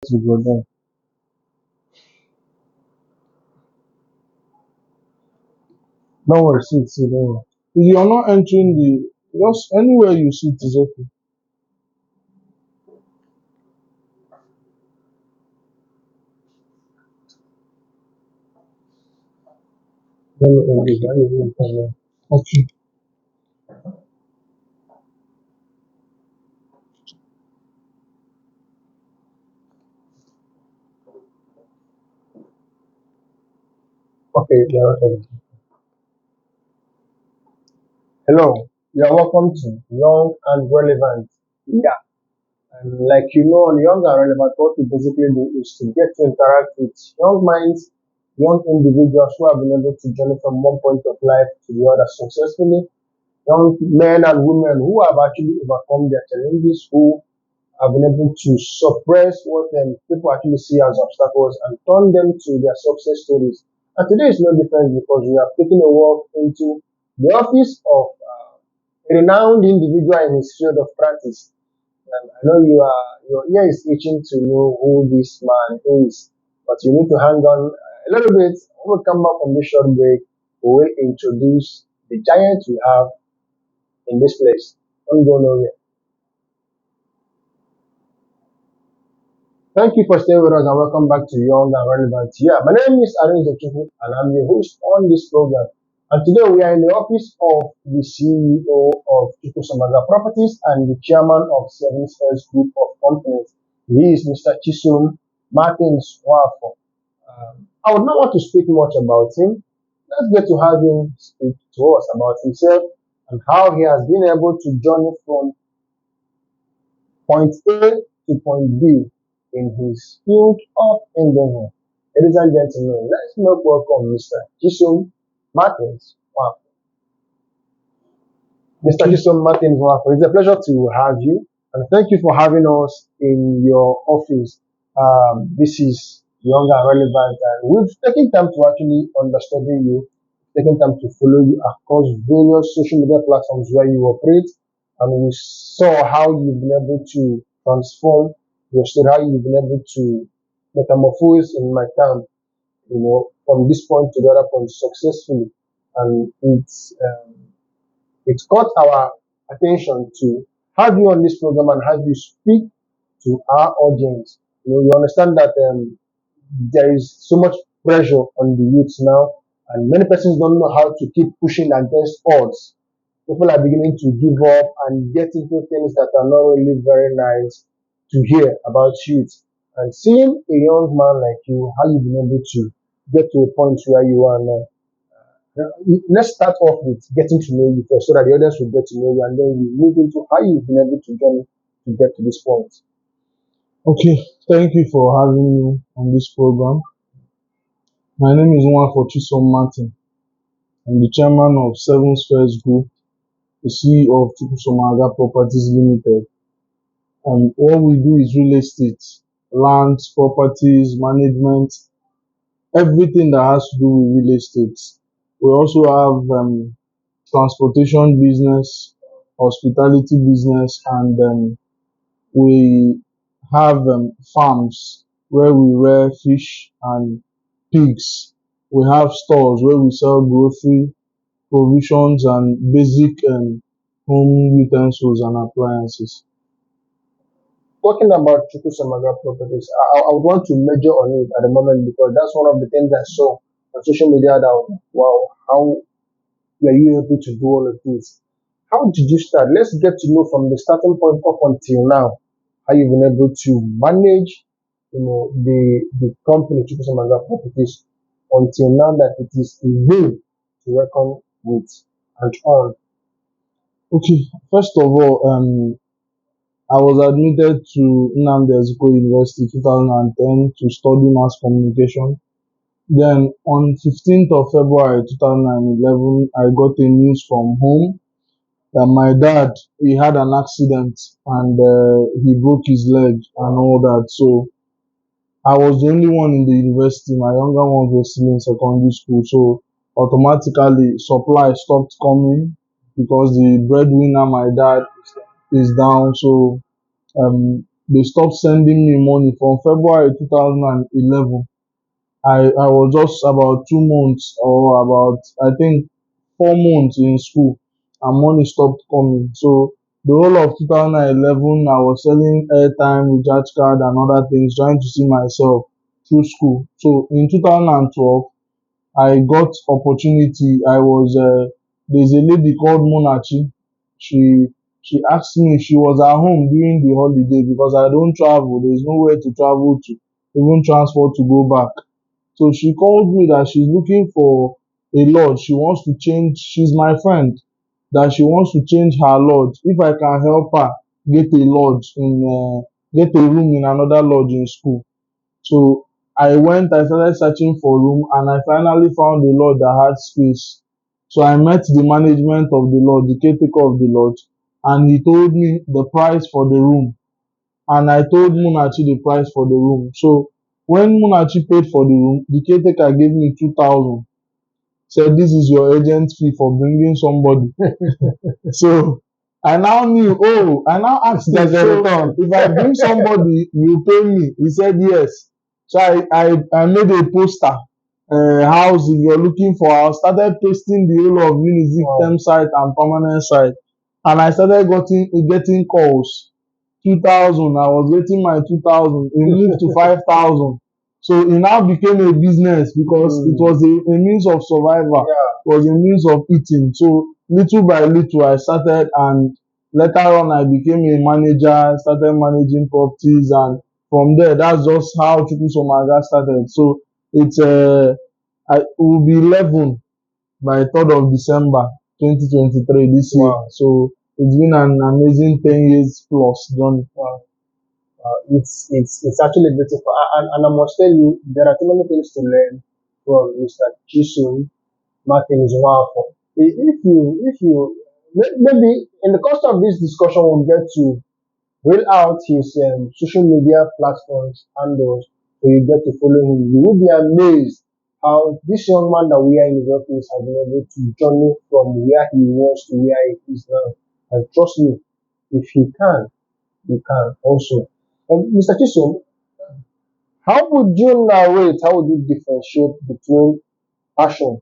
to go down. Don't worry, sit, don't worry. If you're not entering just anywhere you sit is okay. Let me engage. That is no problem. Okay. Okay, you're okay. Hello. You're welcome to Young and Relevant. Yeah. And like on Young and Relevant, what we basically do is to get to interact with young minds, young individuals who have been able to journey from one point of life to the other successfully, young men and women who have actually overcome their challenges, who have been able to suppress what people actually see as obstacles and turn them to their success stories. And today is no different because we have taken a walk into the office of a renowned individual in his field of practice. And I know your ear is itching to know who this man is, but you need to hang on a little bit. When we come back from this short break, we will introduce the giant we have in this place. Don't go nowhere. Thank you for staying with us and welcome back to Young and Relevant. Yeah, my name is Aaron Zochuku and I'm your host on this program. And today we are in the office of the CEO of Chuku Samaga Properties and the chairman of Seven Spurs Group of Companies. He is Mr. Chisum Martins Wafo. I would not want to speak much about him. Let's get to have him speak to us about himself and how he has been able to journey from point A to point B in his field of endeavor. Ladies and gentlemen, let's make welcome Mr. Chisom Martins. Wow. Mr. Okay. Chisom Martins, wow. It's a pleasure to have you and thank you for having us in your office. This is young and relevant and we've taken time to actually understand you, taken time to follow you across various social media platforms where you operate and we saw how you've been able to transform your story, how you've been able to metamorphose in my time, from this point to the other point successfully. And it's caught our attention to have you on this program and have you speak to our audience. You understand that there is so much pressure on the youth now, and many persons don't know how to keep pushing against odds. People are beginning to give up and get into things that are not really very nice to hear about youth. And seeing a young man like you, how you've been able to get to a point where you are now. Let's start off with getting to know you first so that the audience will get to know you and then we move into how you've been able to journey to get to this point. Okay. Thank you for having me on this program. My name is Nwafo Chisom Martin. I'm the chairman of Seven Spurs Group, the CEO of Chukwusomaga Properties Limited. And what we do is real estate, lands, properties, management, everything that has to do with real estate. We also have transportation business, hospitality business, and we have farms where we rear fish and pigs. We have stores where we sell grocery, provisions, and basic home utensils and appliances. Talking about Chuku Samaga properties, I would want to major on it at the moment because that's one of the things I saw on social media that, wow, how were you able to do all of this? How did you start? Let's get to know from the starting point up until now how you've been able to manage, the company Chuku Samaga properties until now that it is a way to reckon with and on. Okay, first of all, I was admitted to Nnamdi Eziko University 2010 to study mass communication. Then on 15th of February 2011, I got a news from home that my dad, he had an accident and he broke his leg and all that. So I was the only one in the university. My younger ones were still in secondary school. So automatically supply stopped coming because the breadwinner, my dad, is down. So they stopped sending me money from February 2011. I was just about 2 months or about, I think, 4 months in school, and money stopped coming. So the whole of 2011, I was selling airtime, recharge card, and other things, trying to see myself through school. So in 2012, I got opportunity. There's a lady called Monachi. She she asked me if she was at home during the holiday because I don't travel. There's nowhere to travel to, even transport to go back. So she called me that she's looking for a lodge. She wants to change. She's my friend. That she wants to change her lodge. If I can help her get a lodge get a room in another lodge in school. So I started searching for room, and I finally found a lodge that had space. So I met the management of the lodge, the caretaker of the lodge, and he told me the price for the room. And I told Munachi the price for the room. So when Munachi paid for the room, the caretaker gave me 2,000. Said this is your agent fee for bringing somebody. So I now asked him, There's a so return. if I bring somebody, you pay me? He said yes. So I made a poster, house, if you're looking for, I started pasting the whole of Unizik Wow. temp site and permanent site. And I started getting calls. 2,000, I was getting my 2,000. It moved to 5,000. So it now became a business because it was a means of survival. Yeah. It was a means of eating. So little by little I started, and later on I became a manager, started managing properties, and from there that's just how Chukwusomaga started. So it's it will be 11 by 3rd of December 2023 this year. Wow. So it's been an amazing 10 years plus journey. Wow. It's actually beautiful. And I must tell you, there are too many things to learn from Mr. Chisun Martin Zwafo. Maybe in the course of this discussion, we'll get to roll out his social media platforms and those, so you get to follow him. You will be amazed how this young man that we are in the workplace has been able to journey from where he was to where he is now. And trust me, if he can, you can also. Mr. Chisom, how would you narrate, how would you differentiate between passion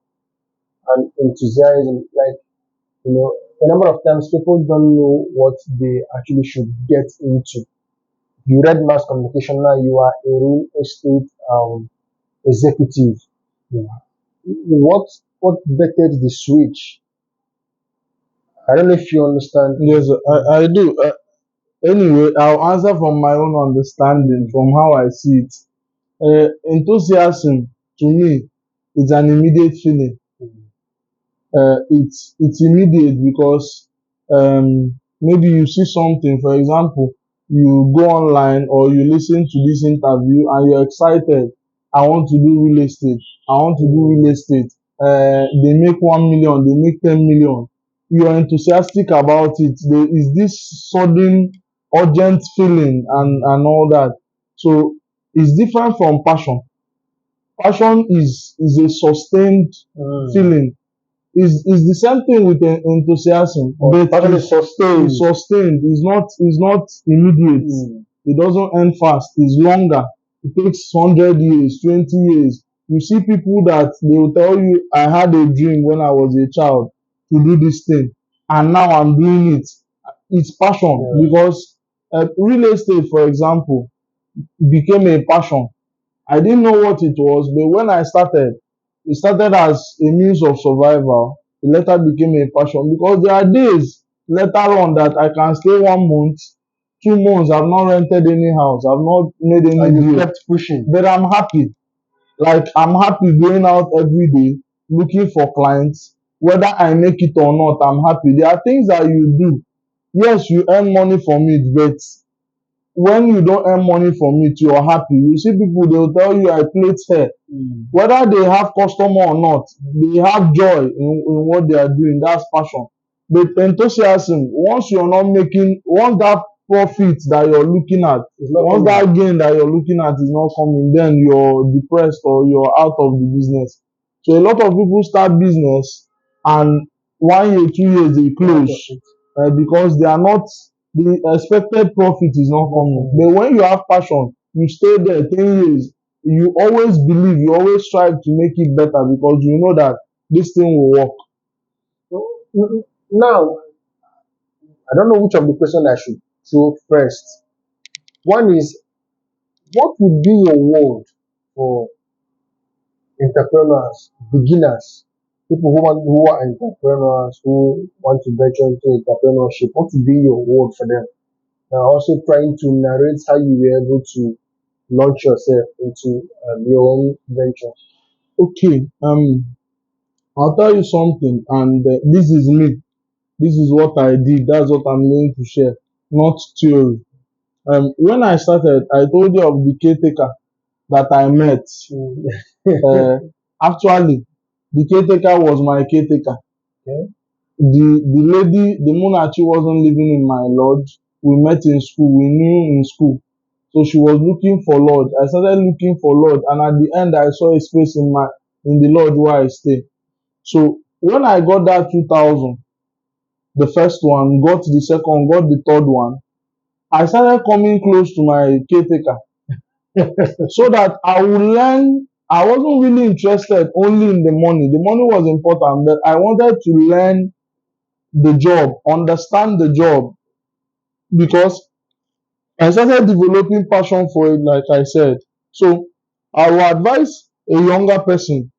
and enthusiasm? Like, a number of times people don't know what they actually should get into. You read mass communication, now you are a real estate executive. Yeah. What bettered the switch? I don't know if you understand. Yes, I do. Anyway, I'll answer from my own understanding, from how I see it. Enthusiasm to me is an immediate feeling. It's immediate because maybe you see something, for example, you go online or you listen to this interview and you're excited. I want to do real estate. I want to do real estate. They make 1 million, they make 10 million. You are enthusiastic about it. There is this sudden urgent feeling and all that. So it's different from passion. Passion is a sustained feeling. Is the same thing with enthusiasm, but Passion is sustained. it's sustained. It's not immediate. It doesn't end fast. It's longer. It takes 100 years, 20 years. You see people that they will tell you, I had a dream when I was a child to do this thing, and now I'm doing it. It's passion. Yeah. Because real estate, for example, became a passion. I didn't know what it was, but when I started, it started as a means of survival. It later became a passion because there are days later on that I can stay 1 month, 2 months, I've not rented any house, I've not made any And you deal, kept pushing. but I'm happy. Like I'm happy going out every day, looking for clients. Whether I make it or not, I'm happy. There are things that you do. Yes, you earn money from it, but when you don't earn money from it, you're happy. You see people, they'll tell you, I plait hair. Whether they have customer or not, they have joy in what they are doing. That's passion. But enthusiasm, once that profit that you're looking at, It's not once coming. that gain that you're looking at is not coming, then you're depressed or you're out of the business. So a lot of people start business and 1 year, 2 years they close because the expected profit is not coming. But when you have passion, you stay there 10 years, you always believe, you always strive to make it better because you know that this thing will work. Now, I don't know which of the question I should throw first. One is, what would be your word for entrepreneurs, beginners, people who are entrepreneurs, who want to venture into entrepreneurship? What would be your word for them? And also trying to narrate how you were able to launch yourself into your own venture. Okay, I'll tell you something, and this is me. This is what I did. That's what I'm going to share, not theory. When I started, I told you of the caretaker that I met. Uh, Actually, the caretaker was my caretaker. Okay. The lady, the Munachi wasn't living in my lodge. We met in school. We knew in school. So she was looking for lodge. I started looking for lodge, and at the end, I saw a space in the lodge where I stay. So when I got that 2,000, the first one, got the second, got the third one, I started coming close to my caretaker so that I would learn. I wasn't really interested only in the money. The money was important, but I wanted to learn the job, understand the job, because I started developing passion for it, like I said. So I will advise a younger person,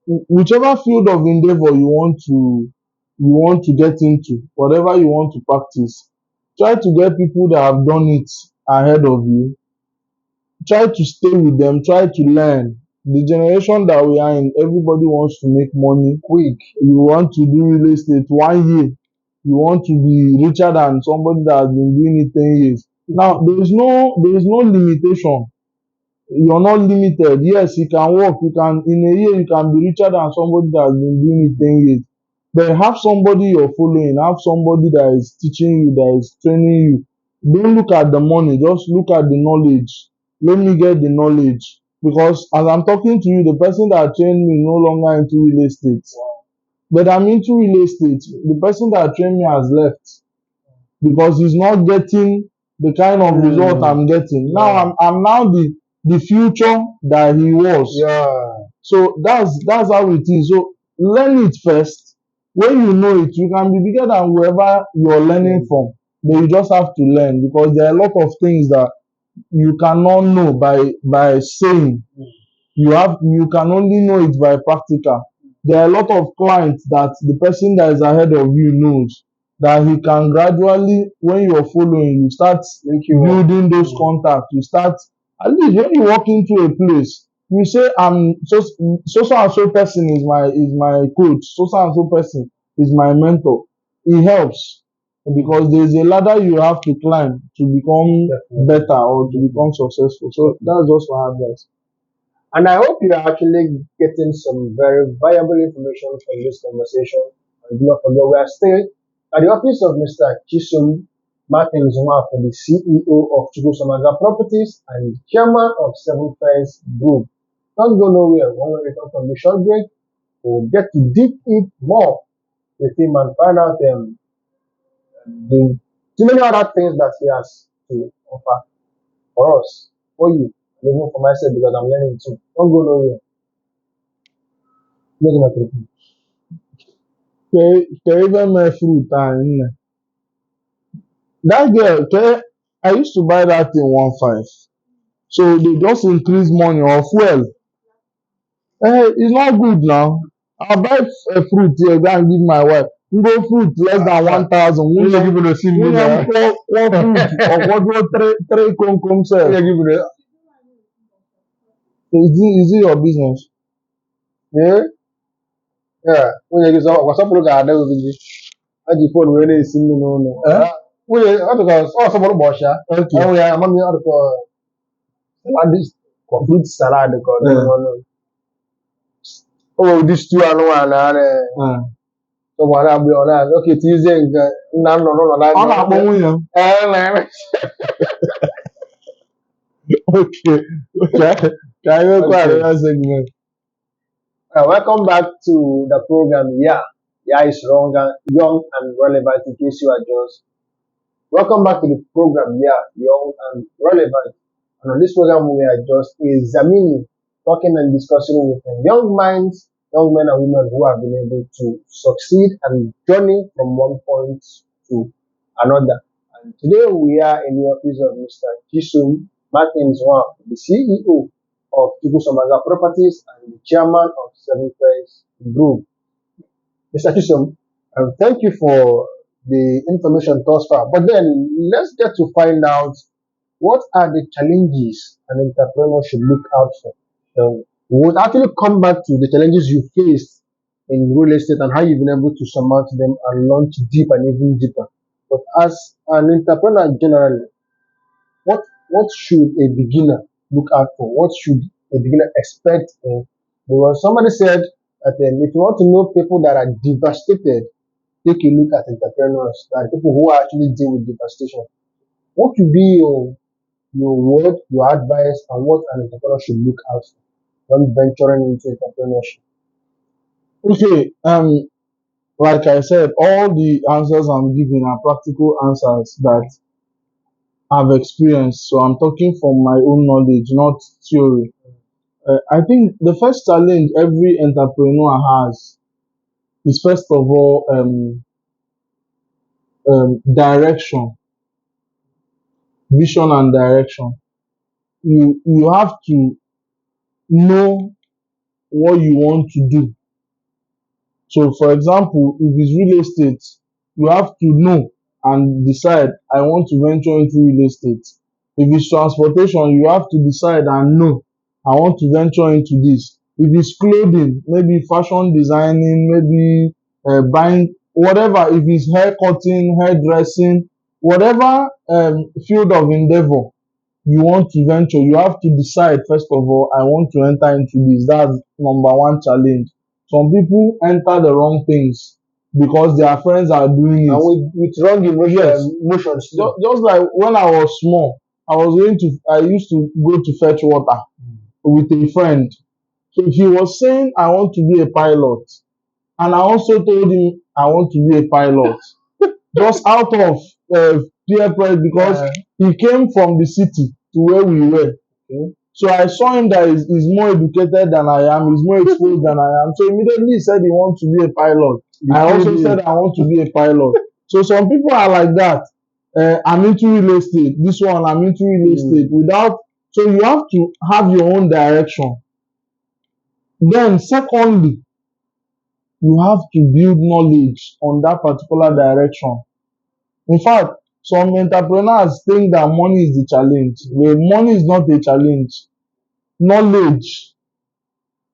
whichever field of endeavor you want to get into, whatever you want to practice, try to get people that have done it ahead of you. Try to stay with them, try to learn. The generation that we are in, everybody wants to make money quick. You want to do real estate 1 year, you want to be richer than somebody that has been doing it 10 years. Now there is no limitation. You're not limited. Yes, you can work, you can in a year you can be richer than somebody that has been doing it 10 years. But have somebody you're following, have somebody that is teaching you, that is training you. Don't look at the money, just look at the knowledge. Let me get the knowledge. Because as I'm talking to you, the person that trained me no longer into real estate. But I'm into real estate. The person that trained me has left because he's not getting the kind of result I'm getting. Now Yeah. I'm now the future that he was. Yeah. So that's how it is. So learn it first. When you know it, you can be bigger than whoever you're learning from. But you just have to learn because there are a lot of things that you cannot know by saying. You can only know it by practical. There are a lot of clients that the person that is ahead of you knows that he can gradually, when you're following, you start Thank you. building those contacts. You start, at least when you walk into a place, you say, I'm so and so person is my coach, so and so person is my mentor. It helps because there's a ladder you have to climb to become Definitely. better or to become successful. So that's just my advice. And I hope you are actually getting some very valuable information from this conversation. And do not forget, we are still at the office of Mr. Chisum Martin Zuma, for the CEO of Chukwusamaga Properties and Chairman of Seven First Group. Don't go nowhere. When we return from the short break, we'll get to dig it more with him and find out the too many other things that he has to offer for us, for you, and even for myself because I'm learning too. Don't go nowhere. Make una trip. Ka ebe mee fruit anyị nne. That girl, I used to buy that thing 1.5. So they just increase money or fuel. It's not good now. I'll buy a fruit here, go and give my wife. Ngo fruit less than 1,000. Onye gị bụ na osi mmiri Nwunye m na kwụọ fruit ọgwọdụọ three komkom sef. onye gị bụ na Is it your business? ee nwunye gị gbasapụrụ ga-ada obibi ha ji fon wee na-esi nri n'ụlọ. Eh? Nwunye ọ dịka ọ sọpụrụ gbọcha Okay. enwe ya amami ọ dịka fruit salad ka ọ dị n'ọnụ. O nwere ụdị stew anụmanụ a ụgbọala agbe ọ na oke tizie nke nna nọ n'ụlọ na Ọ na-akpọ nwunye m. Okay. Ka anyị nwekwa Okay. another segment. Welcome back to the program. Yeah, is young and relevant in case you are just Welcome back to the program. Yeah, young and relevant. And on this program, we are just examining, talking and discussing with young minds, young men and women who have been able to succeed and journey from one point to another. And today we are in the office of Mr. Jisum Martins Wang, the CEO of Tukusomaga Properties and the chairman of Seven First Group. Mr. Chisom, thank you for the information thus far. But then let's get to find out what are the challenges an entrepreneur should look out for. We'll actually come back to the challenges you faced in real estate and how you've been able to surmount them and launch deep and even deeper. But as an entrepreneur generally, what should a beginner look out for? What should a beginner expect? Because somebody said that if you want to know people that are devastated, take a look at entrepreneurs, that are people who actually deal with devastation. What would be your word, your advice, and what an entrepreneur should look out for when venturing into entrepreneurship? Okay, like I said, all the answers I'm giving are practical answers that I've experienced. So I'm talking from my own knowledge, not theory. I think the first challenge every entrepreneur has is first of all direction, vision, and direction. You have to know what you want to do. So, for example, if it's real estate, you have to know and decide, I want to venture into real estate. If it's transportation, you have to decide and know, I want to venture into this. If it's clothing, maybe fashion designing, maybe buying, whatever, if it's hair cutting, hairdressing, whatever field of endeavor you want to venture, you have to decide, first of all, I want to enter into this. That's number one challenge. Some people enter the wrong things because their friends are doing And it. with wrong Yes, emotions too. just like when I was small, I used to go to fetch water with a friend. So he was saying, I want to be a pilot. And I also told him, I want to be a pilot. Just out of peer pressure because Uh, he came from the city to where we were. okay. So I saw him that he's more educated than I am, he's more exposed than I am. So immediately he said he wants to be a pilot. You I told also said him. I want to be a pilot. So some people are like that. I'm into real estate. This one, I'm into real estate. Without, so you have to have your own direction. Then, secondly, you have to build knowledge on that particular direction. In fact, some entrepreneurs think that money is the challenge. Well, money is not a challenge. Knowledge.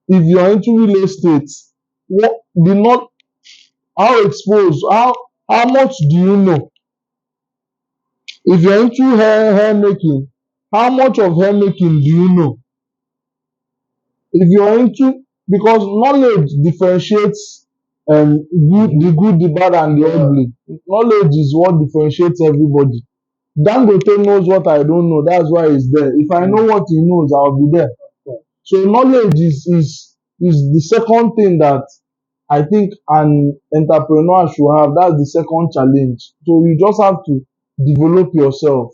If you are into real estate, what the not how exposed, how much do you know? If you're into hair making, how much of hair making do you know? If you're into, because knowledge differentiates the good, the bad, and the Yeah. ugly. Knowledge is what differentiates everybody. Dangote knows what I don't know. That's why he's there. If I know what he knows, I'll be there. So knowledge is the second thing that I think an entrepreneur should have. That's the second challenge. So you just have to develop yourself.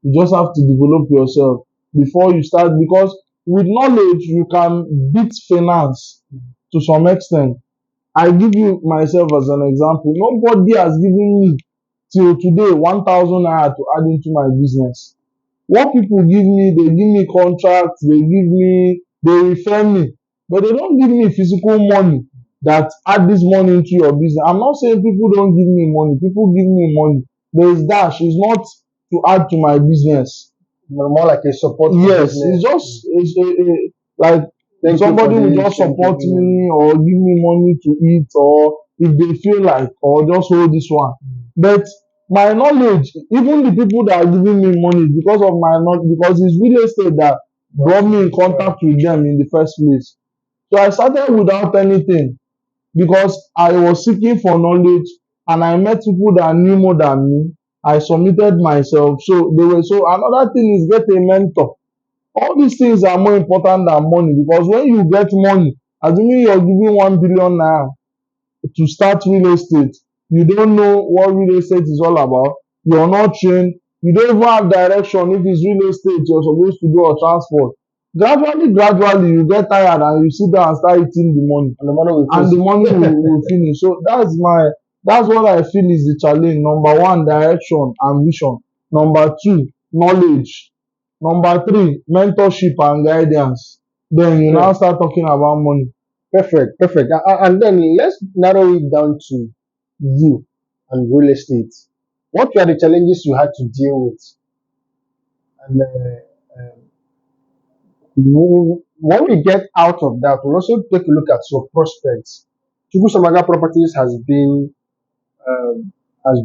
You just have to develop yourself before you start, because with knowledge you can beat finance to some extent. I give you myself as an example. Nobody has given me till today 1,000 naira to add into my business. What people give me, they give me contracts, they refer me, but they don't give me physical money that add this money into your business. I'm not saying people don't give me money. People give me money, but it's dash. It's not to add to my business. More like a support for Yes, business. it's just like Thank you somebody for will this. just Thank support you. me or give me money to eat, or if they feel like, or just hold this one. But my knowledge, even the people that are giving me money, because of my knowledge, because it's real estate that brought me in contact with them in the first place. So I started without anything because I was seeking for knowledge, and I met people that knew more than me. I submitted myself. So they were, so another thing is get a mentor. All these things are more important than money, because when you get money, assuming you're giving 1 billion naira to start real estate, you don't know what real estate is all about. you're not trained, you don't even have direction. If it's real estate you're supposed to do or transport, gradually you get tired and you sit down and start eating the money, And the money will and the finish. money will finish. So that's what I feel is the challenge. Number one, direction and vision. Number two, knowledge. Number three, mentorship and guidance. Then you now Okay. start talking about money. Perfect, perfect. And then let's narrow it down to you and real estate. What were the challenges you had to deal with? And when we get out of that, we'll also take a look at your prospects. Chubu Samaga Properties has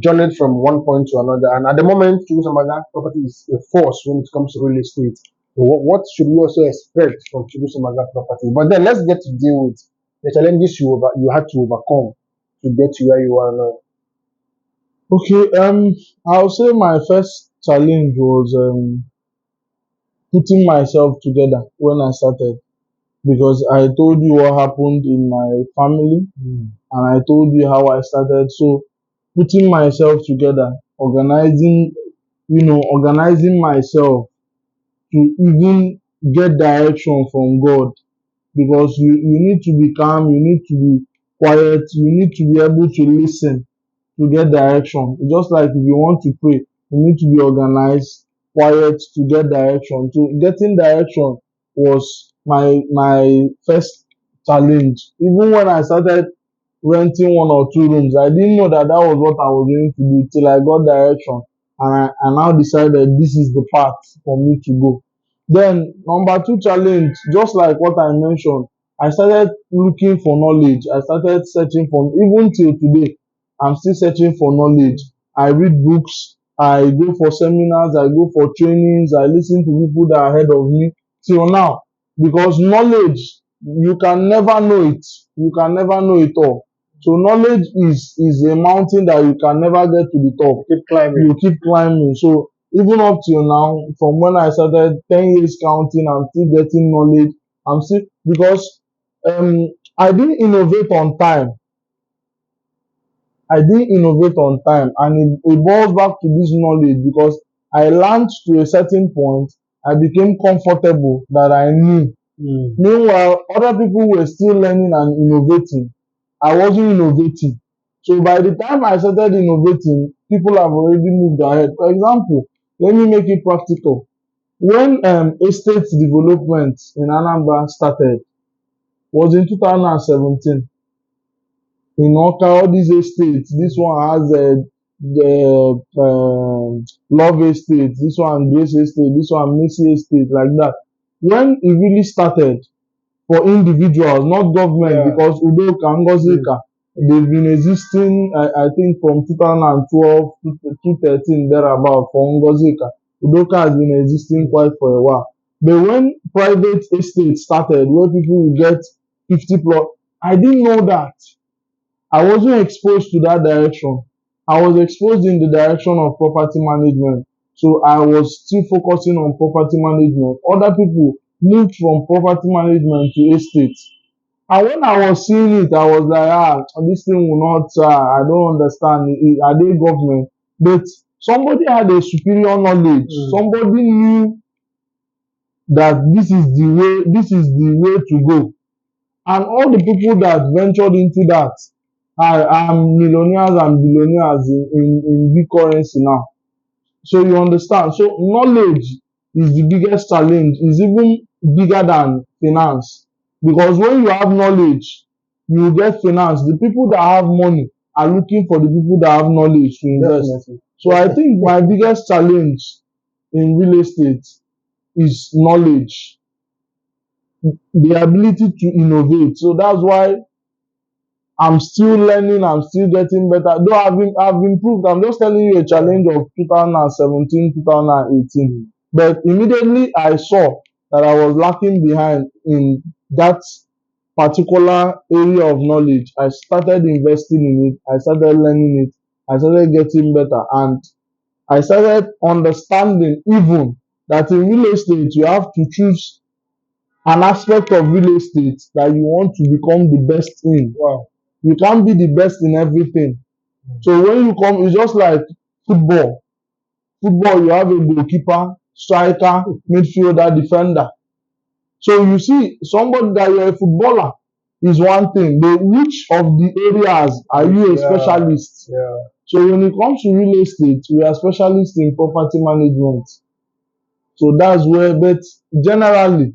journeyed from one point to another, and at the moment, Chubu Samaga Property is a force when it comes to real estate. So what should we also expect from Chubu Samaga Property? But then let's get to deal with the challenges you had to overcome to get to where you are now. Okay, I'll say my first challenge was putting myself together when I started, because I told you what happened in my family Mm. and I told you how I started. So putting myself together, organizing myself to even get direction from God, because you need to be calm, you need to be quiet, you need to be able to listen to get direction. Just like if you want to pray, you need to be organized, quiet to get direction. So getting direction was my first challenge. Even when I started renting one or two rooms, I didn't know that that was what I was going to do till I got direction, and I now decided this is the path for me to go. Then number two challenge, just like what I mentioned, I started looking for knowledge. I started searching for, even till today I'm still searching for knowledge. I read books, I go for seminars, I go for trainings, I listen to people that are ahead of me till now. Because knowledge, you can never know it. You can never know it all. So knowledge is a mountain that you can never get to the top. Keep climbing. You keep climbing. So even up till now, from when I started 10 years counting, I'm still getting knowledge. I'm still, because I didn't innovate on time. I didn't innovate on time, and it boils back to this knowledge, because I learned to a certain point, I became comfortable that I knew. Mm. Meanwhile, other people were still learning and innovating. I wasn't innovating. So by the time I started innovating, people have already moved ahead. For example, let me make it practical. When estate development in Anambra started, was in 2017. In Oka, all these estates, this one has the Love Estate, this one Grace Estate, this one Mercy Estate, like that. When it really started for individuals, not government, Yeah. because Udoka, Ngozika, they've been existing, I think, from 2012 to 2013, thereabout, for Ngozika. Udoka has been existing quite for a while. But when private estate started, where people will get 50 plus, I didn't know that. I wasn't exposed to that direction. I was exposed in the direction of property management. So I was still focusing on property management. Other people moved from property management to estate. And when I was seeing it, I was like, this thing will not, I don't understand. Are they government? But somebody had a superior knowledge. Mm. Somebody knew that this is the way to go. And all the people that ventured into that are millionaires and billionaires in big currency now. So you understand. So knowledge is the biggest challenge, is even bigger than finance. Because when you have knowledge, you get finance. The people that have money are looking for the people that have knowledge to invest. Definitely. So I think my biggest challenge in real estate is knowledge, the ability to innovate. So that's why I'm still learning, I'm still getting better. Though I've improved. I'm just telling you a challenge of 2017, 2018. But immediately I saw that I was lacking behind in that particular area of knowledge. I started investing in it, I started learning it, I started getting better, and I started understanding even that in real estate you have to choose an aspect of real estate that you want to become the best in. Wow. You can't be the best in everything. So when you come, it's just like football. Football, you have a goalkeeper, striker, midfielder, defender. So you see, somebody that you're a footballer is one thing. But which of the areas are you a Yeah, specialist? yeah. So when it comes to real estate, we are specialists in property management. So that's where, but generally,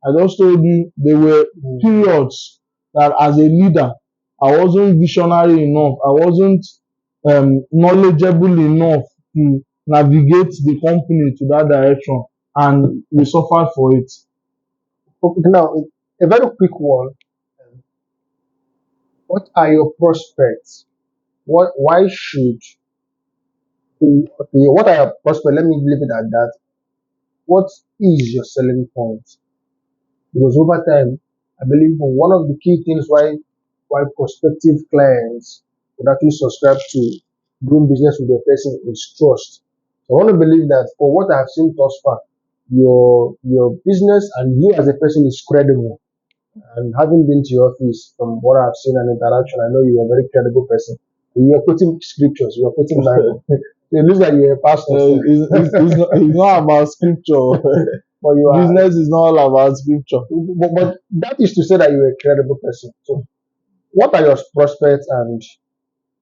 I just told you there were Mm. periods that as a leader, I wasn't visionary enough. I wasn't knowledgeable enough to navigate the company to that direction, and we suffered for it. Okay, now, a very quick one. What are your prospects? Why should, okay, what are your prospects? Let me leave it at that. What is your selling point? Because over time, I believe one of the key things why prospective clients would actually subscribe to doing business with a person is trust. So I want to believe that for what I have seen thus far, your business and you as a person is credible. And having been to your office, from what I've seen and interaction, I know you're a very credible person. You are quoting scriptures, you are quoting Bible. It looks like you're a pastor, so, It's not about scripture. but you are. Business is not all about scripture. But that is to say that you're a credible person. So, what are your prospects and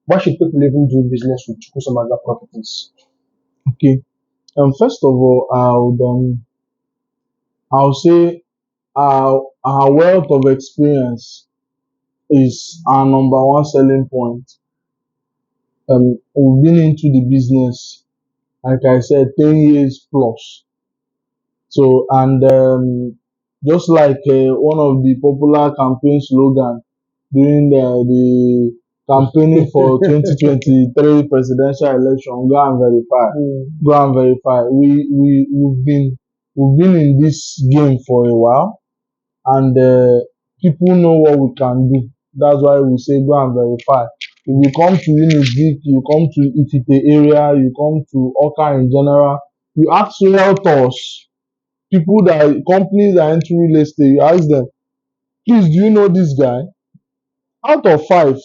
why should people even do business with Chukwusamaga Properties? Okay. First of all, I'll say our wealth of experience is our number one selling point. We've been into the business, like I said, 10 years plus. So, and just like one of the popular campaign slogan during the campaigning for 2023 presidential election, go and verify, Mm. go and verify. We've been in this game for a while, and people know what we can do. That's why we say go and verify. If you come to Univik, you come to Ifite area, you come to Oka in general, you ask realtors, people that companies that enter real estate, you ask them, please, do you know this guy? Out of five,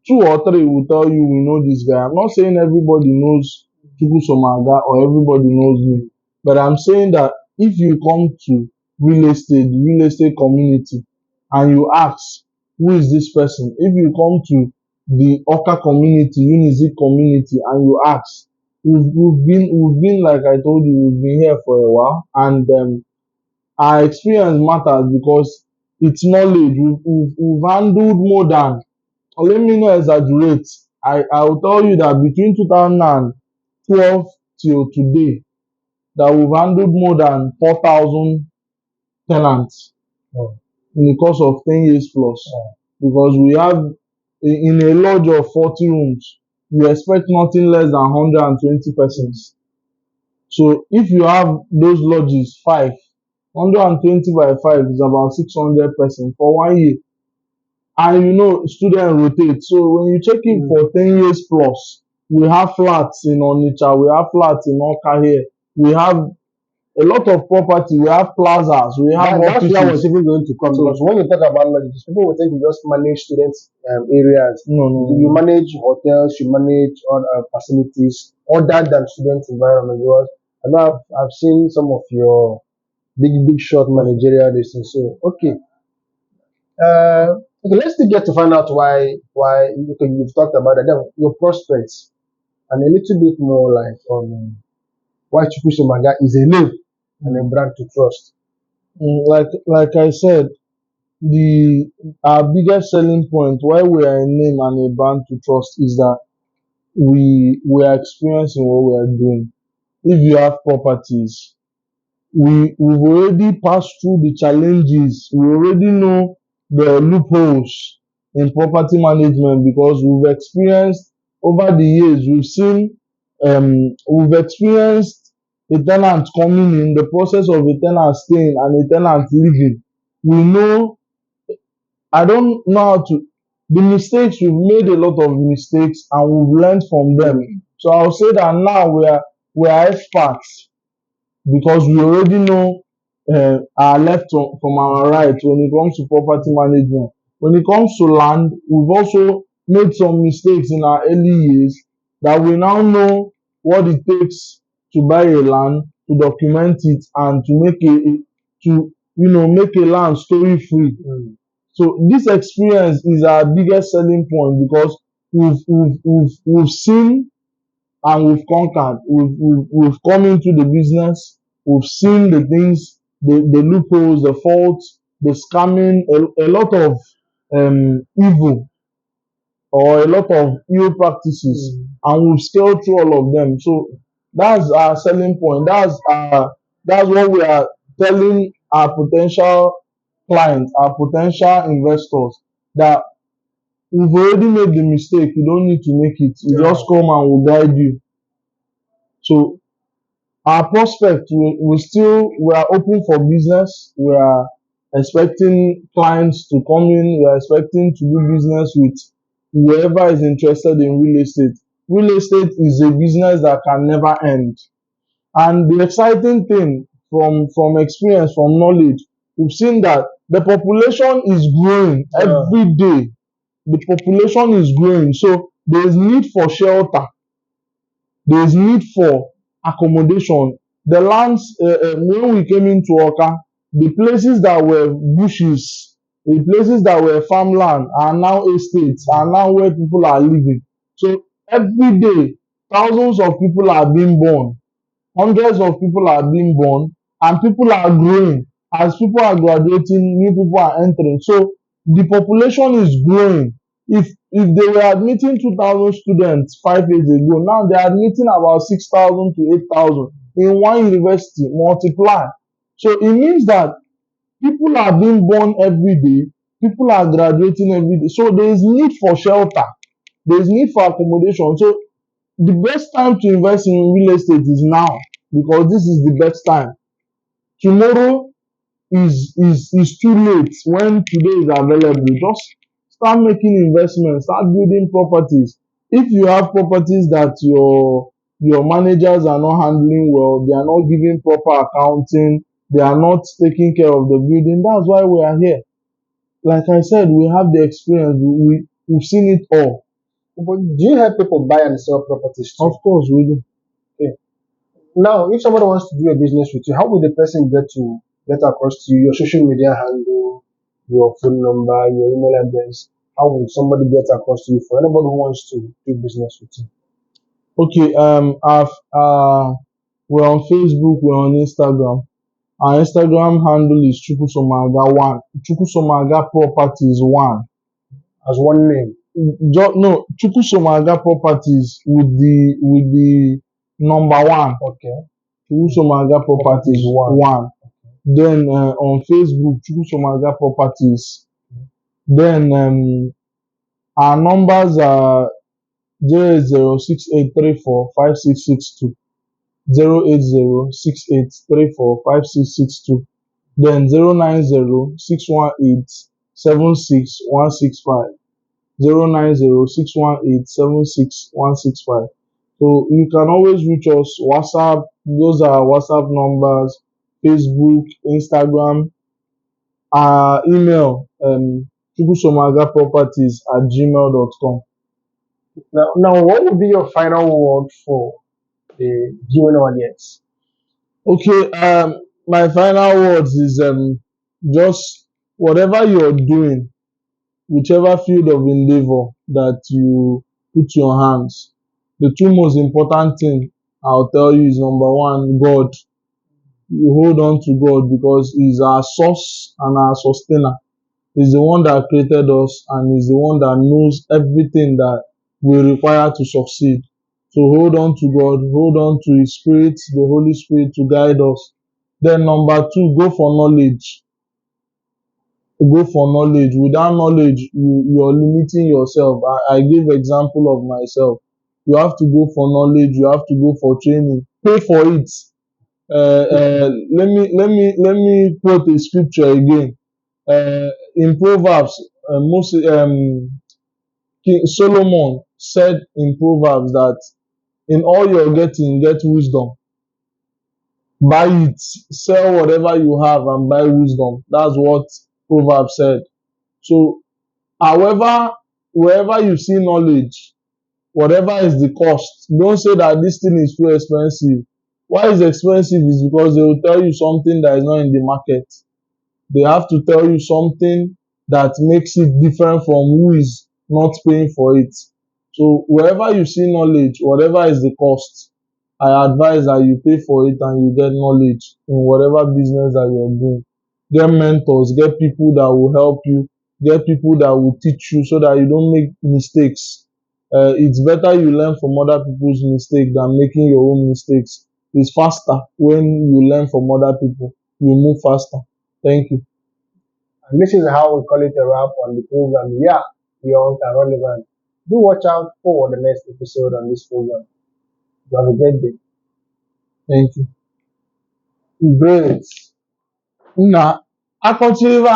two or three will tell you we know this guy. I'm not saying everybody knows Chukwu Somaga or everybody knows me, but I'm saying that if you come to real estate community, and you ask who is this person, if you come to the Oka community, Unizik community, and you ask, we've been like I told you, we've been here for a while, and our experience matters because it's knowledge. We've handled more than, let me not exaggerate. I will tell you that between 2012 till today, that we've handled more than 4,000 tenants Oh, in the course of 10 years plus. oh. Because we have in a lodge of 40 rooms, you expect nothing less than 120 persons. So if you have those lodges, 120 by 5 is about 600 persons for 1 year. And you know, student rotate. So when you check in Mm. for 10 years plus, we have flats in Onitsha, we have flats in Oka here, we have a lot of property, we have plazas, we have That's where I was offices. even going to come, So, because when you talk about lodges, people will think you just manage students' areas. no, no, You no. manage hotels, you manage all facilities other than student environment. Because I know I've seen some of your big shot managerial distance. So okay, okay, let's still get to find out why okay, you've talked about that. Then your prospects and a little bit more like on why Chukwusomaga is a name and a brand to trust. Like I said, the our biggest selling point why we are a name and a brand to trust is that we are experiencing what we are doing. If you have properties, we've already passed through the challenges. We already know the loopholes in property management because we've experienced over the years. We've experienced a tenant coming in, the process of a tenant staying and a tenant leaving. We know, I don't know how to, the mistakes, we've made a lot of mistakes and we've learned from them. So I'll say that now we are experts because we already know our left from our right when it comes to property management. When it comes to land, we've also made some mistakes in our early years that we now know what it takes to buy a land, to document it, and to to make a land story free. Mm. So this experience is our biggest selling point because we've seen and we've conquered. We've come into the business. We've seen the things, the loopholes, the faults, the scamming, a lot of evil or a lot of ill practices, Mm. and we've scaled through all of them. So that's our selling point. That's what we are telling our potential clients, our potential investors, that we've already made the mistake. You don't need to make it. You Yeah. just come and we'll guide you. So our prospect, we are open for business. We are expecting clients to come in. We are expecting to do business with whoever is interested in real estate. Real estate is a business that can never end. And the exciting thing from experience, from knowledge, we've seen that the population is growing Yeah. every day. The population is growing, so there is need for shelter. There is need for accommodation. The lands, when we came into Oka, the places that were bushes, the places that were farmland are now estates, are now where people are living. So every day, thousands of people are being born, hundreds of people are being born, and people are growing. As people are graduating, new people are entering. So the population is growing. If they were admitting 2,000 students 5 years ago, now they are admitting about 6,000 to 8,000 in one university. Multiply. So it means that people are being born every day, people are graduating every day. So there is need for shelter, there is need for accommodation. So the best time to invest in real estate is now, because this is the best time. Tomorrow is too late when today is available. Just start making investments, start building properties. If you have properties that your managers are not handling well, they are not giving proper accounting, they are not taking care of the building, that's why we are here. Like I said, we have the experience, we've seen it all. But do you help people buy and sell properties Of too? course we do. Okay. Now, if somebody wants to do a business with you, how will the person get across to you? Your social media handle, your phone number, your email address. How will somebody get across to you for anybody who wants to do business with you? Okay, we're on Facebook, we're on Instagram. Our Instagram handle is Chukwusomaga1. Chukwusomaga Properties 1. As one name. No, Chukwusomaga Properties with the number 1. Okay. Chukwusomaga Properties Properties one. 1. Then on Facebook, Chukwusomaga Properties. Then our numbers are 08068345662. 08068345662, then 09061876165, 09061876165. So you can always reach us WhatsApp. Those are WhatsApp numbers. Facebook, Instagram, our email, chukwusomagaproperties@gmail.com. Now, what would be your final word for the viewing audience? Okay, my final words is just whatever you're doing, whichever field of endeavor that you put your hands, the two most important thing I'll tell you is number one, God. You hold on to God because He's our source and our sustainer. He's the one that created us and He's the one that knows everything that we require to succeed. So hold on to God, hold on to His Spirit, the Holy Spirit to guide us. Then number two, go for knowledge. Go for knowledge. Without knowledge, you're limiting yourself. I give example of myself. You have to go for knowledge. You have to go for training. Pay for it. Let me quote a scripture again. In Proverbs, King Solomon said in Proverbs that in all you're getting, get wisdom. Buy it, sell whatever you have and buy wisdom. That's what Proverbs said. So, however, wherever you see knowledge, whatever is the cost. Don't say that this thing is too expensive. Why is expensive is because they will tell you something that is not in the market. They have to tell you something that makes it different from who is not paying for it. So wherever you see knowledge, whatever is the cost, I advise that you pay for it and you get knowledge in whatever business that you're doing. Get mentors, get people that will help you, get people that will teach you so that you don't make mistakes. It's better you learn from other people's mistakes than making your own mistakes. It's faster when you learn from other people. You move faster. Thank you. And this is how we call it a wrap on the program. Yeah, young and relevant. Do watch out for the next episode on this program. You have a great day. Thank you. Great. Nna, akọchiriwa